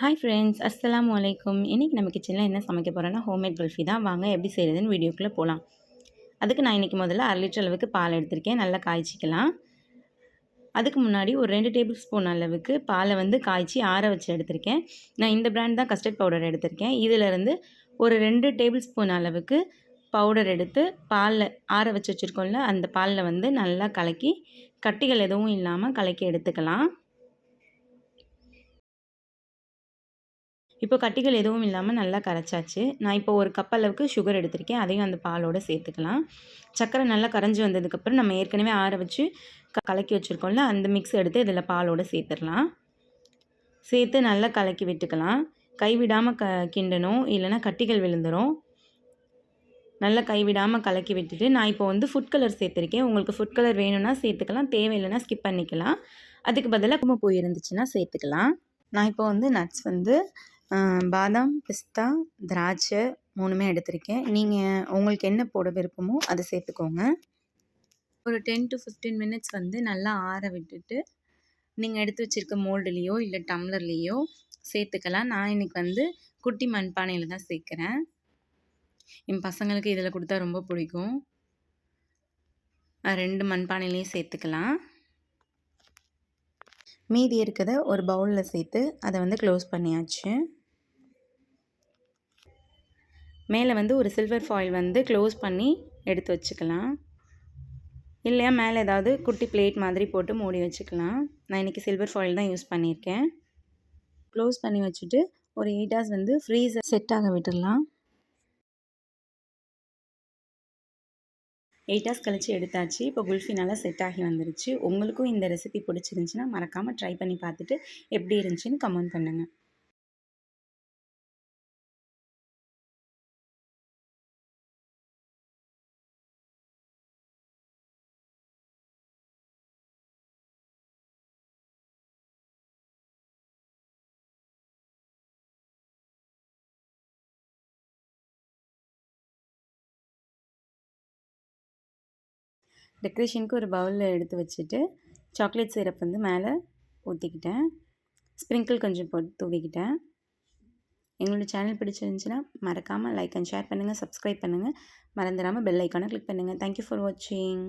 Hi friends, அஸ்ஸலாமு அலைக்கும். இன்றைக்கி நம்ம கிச்சனில் என்ன சமைக்க போகிறோன்னா ஹோம்மேட் குல்ஃபி தான். வாங்க எப்படி செய்கிறதுன்னு வீடியோக்குள்ளே போகலாம். அதுக்கு நான் இன்றைக்கி முதல்ல 1/2 லிட்டர் அளவுக்கு பால் எடுத்திருக்கேன். நல்லா காய்ச்சிக்கலாம். அதுக்கு முன்னாடி ஒரு 2 டேபிள் ஸ்பூன் அளவுக்கு பாலை காய்ச்சி ஆற வச்சு எடுத்திருக்கேன். நான் இந்த பிராண்ட் தான் கஸ்டர்ட் பவுடர் எடுத்திருக்கேன். இதிலேருந்து ஒரு 2 டேபிள் ஸ்பூன் அளவுக்கு பவுடர் எடுத்து பாலில் ஆற வச்சு வச்சுருக்கோம்ல, அந்த பாலில் நல்லா கலக்கி கட்டிகள் எதுவும் இல்லாமல் கலக்கி எடுத்துக்கலாம். இப்போ கட்டிகள் எதுவும் இல்லாமல் நல்லா கரைச்சாச்சு. நான் இப்போ ஒரு கப் அளவுக்கு சுகர் எடுத்திருக்கேன். அதையும் அந்த பாலோடு சேர்த்துக்கலாம். சர்க்கரை நல்லா கரைஞ்சி வந்ததுக்கப்புறம் நம்ம ஏற்கனவே ஆற வச்சு கலக்கி வச்சுருக்கோம்ல, அந்த மிக்ஸ் எடுத்து இதில் பாலோடு சேர்த்துடலாம். சேர்த்து நல்லா கலக்கி விட்டுக்கலாம். கைவிடாமல் கிண்டணும், இல்லைனா கட்டிகள் விழுந்துடும். நல்லா கைவிடாமல் கலக்கி விட்டுட்டு நான் இப்போ ஃபுட் கலர் சேர்த்துருக்கேன். உங்களுக்கு ஃபுட் கலர் வேணும்னா சேர்த்துக்கலாம், தேவையில்லைன்னா ஸ்கிப் பண்ணிக்கலாம். அதுக்கு பதிலாக குங்குமப்பூ இருந்துச்சுன்னா சேர்த்துக்கலாம். நான் இப்போ நட்ஸ் பாதாம், பிஸ்தா, திராட்சை 3மே எடுத்திருக்கேன். நீங்கள் உங்களுக்கு என்ன போட விருப்பமோ அதை சேர்த்துக்கோங்க. ஒரு 10 to 15 மினிட்ஸ் நல்லா ஆற விட்டுட்டு நீங்கள் எடுத்து வச்சுருக்க மோல்டுலேயோ இல்லை டம்ளர்லேயோ சேர்த்துக்கலாம். நான் இன்றைக்கி குட்டி மண்பானையில் தான் சேர்க்குறேன். என் பசங்களுக்கு இதில் கொடுத்தா ரொம்ப பிடிக்கும். 2 மண்பானையிலையும் சேர்த்துக்கலாம். மீதி இருக்கிறத ஒரு பவுலில் சேர்த்து அதை க்ளோஸ் பண்ணியாச்சு. மேலே ஒரு சில்வர் ஃபாயில் க்ளோஸ் பண்ணி எடுத்து வச்சுக்கலாம். இல்லையா மேலே ஏதாவது குட்டி பிளேட் மாதிரி போட்டு மூடி வச்சுக்கலாம். நான் இன்றைக்கி சில்வர் ஃபாயில் தான் யூஸ் பண்ணியிருக்கேன். க்ளோஸ் பண்ணி வச்சுட்டு ஒரு 8 ஹவர்ஸ் ஃப்ரீசர் செட் ஆக விட்டுடலாம். 8 ஹவர்ஸ் கழித்து எடுத்தாச்சு. இப்போ குல்ஃபி நல்லா செட் ஆகி வந்துருச்சு. உங்களுக்கும் இந்த ரெசிபி பிடிச்சிருந்துச்சின்னா மறக்காமல் ட்ரை பண்ணி பார்த்துட்டு எப்படி இருந்துச்சுன்னு கமெண்ட் பண்ணுங்கள். டெக்கரேஷனுக்கு ஒரு பவுலில் எடுத்து வச்சுட்டு சாக்லேட் சிரப் மேலே ஊற்றிக்கிட்டேன். ஸ்ப்ரிங்கிள் கொஞ்சம் போட்டு தூவிக்கிட்டேன். எங்களோட சேனல் பிடிச்சிருந்துச்சுன்னா மறக்காமல் லைக் அண்ட் ஷேர் பண்ணுங்கள், சப்ஸ்கிரைப் பண்ணுங்கள். மறந்துடாமல் பெல் ஐக்கானை கிளிக் பண்ணுங்கள். தேங்க்யூ ஃபார் வாட்சிங்.